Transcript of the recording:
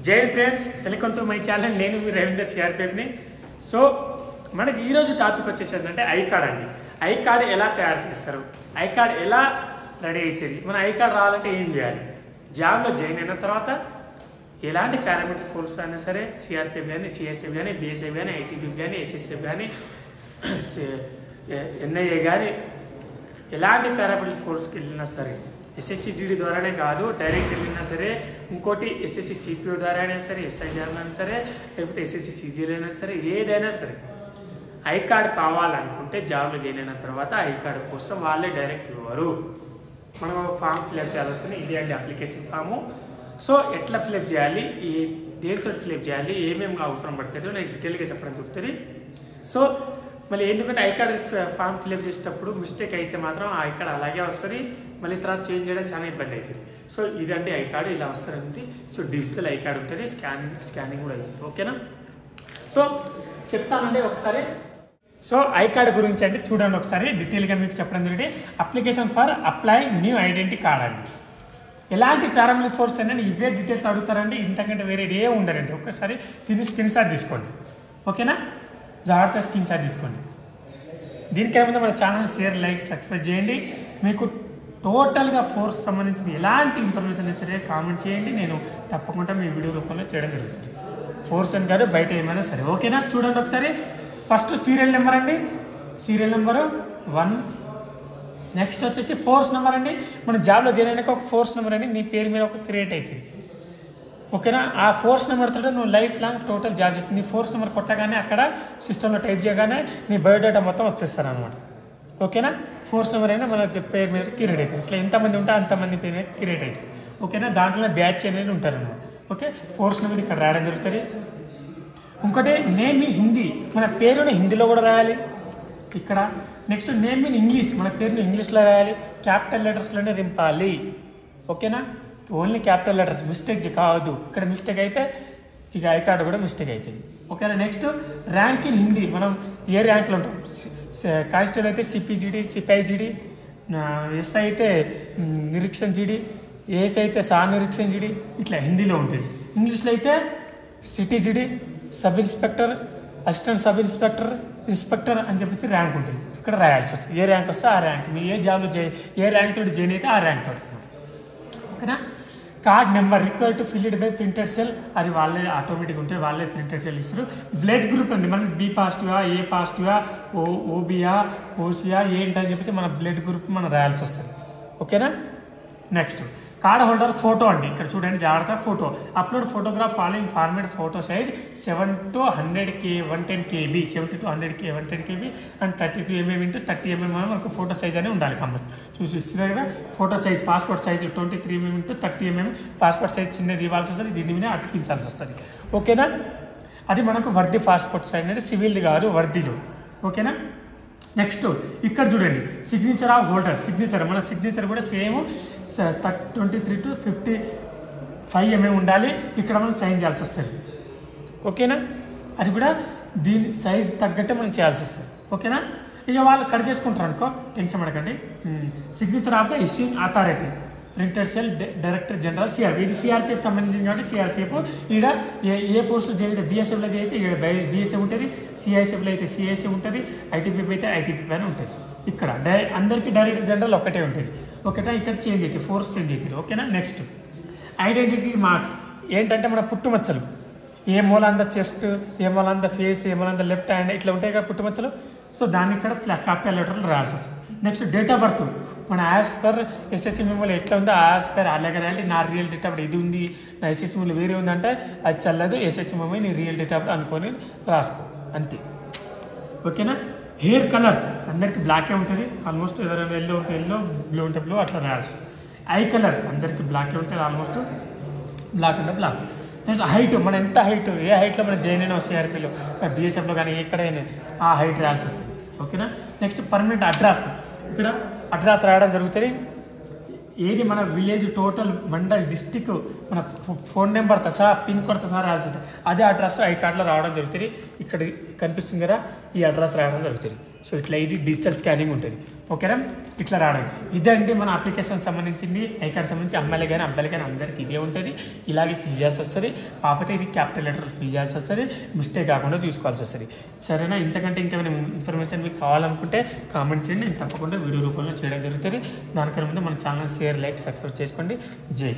జై friends, welcome to my channel. నేను మీ Ravinder సిఆర్పిఎఫ్ని. So మనకి ఈరోజు టాపిక్ వచ్చేసరికి ఐ కార్డ్ అండి. ఐ కార్డ్ ఎలా తయారు చేస్తారు, ఐ కార్డ్ ఎలా రెడీ అవుతుంది, మన ఐ కార్డ్ రావాలంటే ఏం చేయాలి, జాబ్లో జాయిన్ అయిన తర్వాత ఎలాంటి పారామెట్రిక్ ఫోర్స్ అయినా సరే, సిఆర్పిఎఫ్ కానీ, సిఎస్ఎఫ్ కానీ, బిఎస్ఎఫ్ కానీ, ఐటీబీఎఫ్ కానీ, ఎస్ఎస్ఎఫ్ కానీ, ఎన్ఐఏ కానీ, ఎలాంటి పారామెట్రిక్ ఫోర్స్కి వెళ్ళినా సరే, ఎస్ఎస్సి జీడీ ద్వారానే కాదు, డైరెక్ట్ వెళ్ళినా సరే, ఇంకోటి ఎస్ఎస్సి సిపిఓ ద్వారా అయినా సరే, ఎస్ఐ అయినా సరే, లేకపోతే ఎస్ఎస్సి సిజిఎల్ అయినా సరే, ఏదైనా సరే ఐ కార్డ్ కావాలనుకుంటే జాబ్లో జాయిన్ అయిన తర్వాత ఐ కార్డు కోసం వాళ్ళే డైరెక్ట్ ఇవ్వరు. మనం ఫామ్ ఫిల్అప్ చేయాల్సి వస్తుంది. ఇది అండి అప్లికేషన్ ఫాము. సో ఎట్లా ఫిల్అప్ చేయాలి, దేనితో ఫిల్అప్ చేయాలి, ఏమేమి అవసరం పడుతుందో నేను డీటెయిల్గా చెప్పడం చెప్తుంది. సో మళ్ళీ ఎందుకంటే ఐ కార్డ్ ఫామ్ ఫిల్అప్ చేసేటప్పుడు మిస్టేక్ అయితే మాత్రం ఐ కార్డ్ అలాగే వస్తుంది, మళ్ళీ తర్వాత చేంజ్ చేయడం చాలా ఇబ్బంది అవుతుంది. సో ఇదండి ఐ కార్డు ఇలా వస్తుందండి. సో డిజిటల్ ఐ కార్డు ఉంటుంది, స్కానింగ్ కూడా అవుతుంది. ఓకేనా? సో చెప్తానండి ఒకసారి. సో ఐ కార్డు గురించి అంటే చూడండి ఒకసారి డీటెయిల్గా మీకు చెప్పడం జరిగింది. Application for apply new identity card అండి. ఎలాంటి పారామెట్రిక్ ఫోర్స్ అయినా ఇవే డీటెయిల్స్ అడుగుతారండి, ఇంతకంటే వేరే ఏ ఉండరండి. ఒక్కసారి దీన్ని స్క్రీన్ షాట్ తీసుకోండి. ఓకేనా? జాగ్రత్త స్క్రీన్ షాట్ తీసుకోండి. దీనికేమైనా మన ఛానల్ షేర్, లైక్, సబ్స్క్రైబ్ చేయండి. మీకు టోటల్గా ఫోర్స్ సంబంధించిన ఎలాంటి ఇన్ఫర్మేషన్ అయినా సరే కామెంట్ చేయండి, నేను తప్పకుండా మీ వీడియో రూపంలో చేయడం జరుగుతుంది. ఫోర్స్ అని కాదు, బయట ఏమైనా సరే. ఓకేనా? చూడండి ఒకసారి. ఫస్ట్ సీరియల్ నెంబర్ అండి, సీరియల్ నెంబరు 1. నెక్స్ట్ వచ్చేసి ఫోర్స్ నెంబర్ అండి. మన జాబ్లో జాయిన్ అయినాక ఒక ఫోర్స్ నెంబర్ అండి నీ పేరు మీద ఒక క్రియేట్ అవుతుంది. ఓకేనా? ఆ ఫోర్స్ నెంబర్తో నువ్వు లైఫ్ లాంగ్ టోటల్ జాబ్ చేస్తుంది. నీ ఫోర్స్ నెంబర్ కొట్టగానే అక్కడ సిస్టంలో టైప్ చేయగానే నీ బయోడేటా మొత్తం వచ్చేస్తారు అనమాట. ఓకేనా? ఫోర్స్ నెంబర్ అయినా మన పేరు మీద క్రియేట్ అవుతుంది. ఇట్లా ఎంతమంది ఉంటే అంతమంది పేరు మీద క్రియేట్ అవుతుంది. ఓకేనా? దాంట్లో బ్యాచ్ అనేది ఉంటారు అనమాట. ఓకే, ఫోర్స్ నెంబర్ ఇక్కడ రాయడం జరుగుతుంది. ఇంకోటి నేమ్ ఇన్ హిందీ, మన పేరుని హిందీలో కూడా రాయాలి ఇక్కడ. నెక్స్ట్ నేమ్ ఇన్ ఇంగ్లీష్, మన పేరుని ఇంగ్లీష్లో రాయాలి, క్యాపిటల్ లెటర్స్లోనే రింపాలి. ఓకేనా? ఓన్లీ క్యాపిటల్ లెటర్స్, మిస్టేక్స్ కావద్దు. ఇక్కడ మిస్టేక్ అయితే ఇక ఐ కార్డు కూడా మిస్టేక్ అవుతుంది. ఓకేనా? నెక్స్ట్ ర్యాంక్ ఇన్ హిందీ, మనం ఏ ర్యాంక్లో ఉంటాం. కానిస్టేబుల్ అయితే సిపిజిడి, సిపిఐజిడి, ఎస్ఐ అయితే నిరీక్షణ జీడి, ఏఎస్ అయితే సా నిరీక్షణ జీడి, ఇట్లా హిందీలో ఉంటుంది. ఇంగ్లీష్లో అయితే సిటీ జీడి, sub inspector, assistant sub inspector, inspector అని చెప్పేసి ర్యాంక్ ఉంటుంది. ఇక్కడ రాయాల్సి వస్తుంది. ఏ ర్యాంక్ వస్తే ఆ ర్యాంక్, మీరు ఏ జాబ్లో ఏ ర్యాంక్ తోటి జాయిన్ అయితే ఆ ర్యాంక్ తోటి. ఓకేనా? Card number required to fill it by printed cell, అది వాళ్ళే ఆటోమేటిక్ ఉంటే వాళ్ళే ప్రింటెడ్ సెల్ ఇస్తారు. బ్లడ్ గ్రూప్ అండి, మనం బి పాజిటివా, ఏ పాజిటివా, ఓబియా, ఓసియా ఏంటని చెప్పేసి మన బ్లడ్ గ్రూప్ మనం రాయాల్సి వస్తుంది. ఓకేనా? నెక్స్ట్ కార్డ్ హోల్డర్ ఫోటో అండి. ఇక్కడ చూడండి జాగ్రత్త. Photo upload photograph following format photo size 7 to 100K 110 KB, 70 to 100K 110 KB and 33 mm into 30 mm మనకు ఫోటో సైజ్ అనేది ఉండాలి కంపల్సరీ. చూసి ఇస్తున్నారు కదా photo size. Passport size 23 mm into 30 mm, passport size చిన్నది ఇవ్వాల్సి వస్తుంది, దీని మీద అతికించాల్సి వస్తుంది. ఓకేనా? అది మనకు వర్ది పాస్పోర్ట్ సైజ్ అనేది సివిల్ది కాదు, వర్దిలో. ఓకేనా? నెక్స్ట్ ఇక్కడ చూడండి సిగ్నేచర్ ఆఫ్ హోల్డర్. సిగ్నేచర్, మన సిగ్నేచర్ కూడా సేమ్ 23 to 55 mm ఉండాలి. ఇక్కడ మనం సైన్ చేయాల్సి వస్తుంది. ఓకేనా? అది కూడా దీని సైజ్ తగ్గట్టే మనం చేయాల్సి వస్తుంది. ఓకేనా? ఇక వాళ్ళు కట్ చేసుకుంటారు అనుకో, టెన్షన్ పడకండి. Signature of the issuing authority, printed cell director general CRP. ఇది సిఆర్పిఎఫ్ సంబంధించింది కాబట్టి సిఆర్పిఎఫ్. ఇక్కడ ఏ ఫోర్స్లో చేయితే బిఎస్ఎఫ్లో చేయితే ఇక్కడ బిఎస్ఎఫ్ ఉంటుంది, సిఐఎస్ఎఫ్లో అయితే సిఐఎస్ఎఫ్ ఉంటుంది, ఐటీపీఎఫ్ అయితే ఐటీపీఎఫ్ అని ఉంటుంది. ఇక్కడ అందరికీ డైరెక్టర్ జనరల్ ఒకటే ఉంటుంది. ఓకేనా? ఇక్కడ చేంజ్ అవుతుంది, ఫోర్స్ చేంజ్ అవుతుంది. ఓకేనా? నెక్స్ట్ ఐడెంటిటీ మార్క్స్ ఏంటంటే మన పుట్టుమచ్చలు, ఏ మూలంద చెస్ట్, ఏ మూలంద ఫేస్, ఏ మూలంద లెఫ్ట్ హ్యాండ్, ఇట్లా ఉంటాయి కదా పుట్టుమచ్చలు. సో దాన్ని ఇక్కడ క్యాపిటల్ లెటర్లో రాయాల్సి వస్తుంది. నెక్స్ట్ డేట్ ఆఫ్ బర్త్, మన యాజ్ పర్ ఎస్ఎస్సి మెమోలో ఎట్లా ఉందో యాజ్ పర్ అలాగే రాయాలి. నా రియల్ డేట్ ఆఫ్ ఇది ఉంది, నా ఎస్ఎస్సి మెమోలో వేరే ఉందంటే అది చల్లదు, ఎస్ఎస్సి మెమో నీ రియల్ డేట్ ఆఫ్ అనుకొని రాసుకో, అంతే. ఓకేనా? హెయిర్ కలర్స్ అందరికీ బ్లాకే ఉంటుంది ఆల్మోస్ట్, ఎవరైనా ఎల్లో ఉంటే ఎల్లో, బ్లూ ఉంటే బ్లూ, అట్లా రాయాల్సి వస్తుంది. ఐ కలర్ అందరికీ బ్లాకే ఉంటుంది ఆల్మోస్ట్, బ్లాక్ అంటే బ్లాక్. నెక్స్ట్ హైట్, మన ఎంత హైట్, ఏ హైట్లో మనం జాయిన్ అయినా సిఆర్పీలో, బిఎస్ఎఫ్లో కానీ ఎక్కడైనా ఆ హైట్ రాయాల్సి వస్తుంది. ఓకేనా? నెక్స్ట్ పర్మనెంట్ అడ్రస్, ఇక్కడ అడ్రస్ రాయడం జరుగుతుంది. ఏది మన విలేజ్ టోటల్ మండల్ డిస్టిక్, మన ఫోన్ నెంబర్తో సహా పిన్ కోడ్తో సహా రాయాల్సి ఉంటుంది. అదే అడ్రస్ ఐ కార్డులో రావడం జరుగుతుంది. ఇక్కడ కనిపిస్తుంది కదా, ఈ అడ్రస్ రాయడం జరుగుతుంది. సో ఇట్లా ఇది డిజిటల్ స్కానింగ్ ఉంటుంది. ఓకేనా, ఇట్లా రావడం. ఇదంటే మన అప్లికేషన్ సంబంధించింది. ఐ కార్డ్ సంబంధించి అమ్మాయిలు కానీ అబ్బాయిలు కానీ అందరికీ ఇదే ఉంటుంది. ఇలాగే ఫిల్ చేయాల్సి వస్తుంది. కాకపోతే ఇది క్యాపిటల్ లెటర్ ఫిల్ చేయాల్సి వస్తుంది, మిస్టేక్ కాకుండా చూసుకోవాల్సి వస్తుంది. సరేనా, ఇంతకంటే ఇంకేమైనా ఇన్ఫర్మేషన్ మీకు కావాలనుకుంటే కామెంట్ చేయండి, నేను తప్పకుండా వీడియో రూపంలో చేయడం జరుగుతుంది. దానికన్నా ముందు మన ఛానల్ షేర్, లైక్, సబ్స్క్రైబ్ చేసుకోండి. జై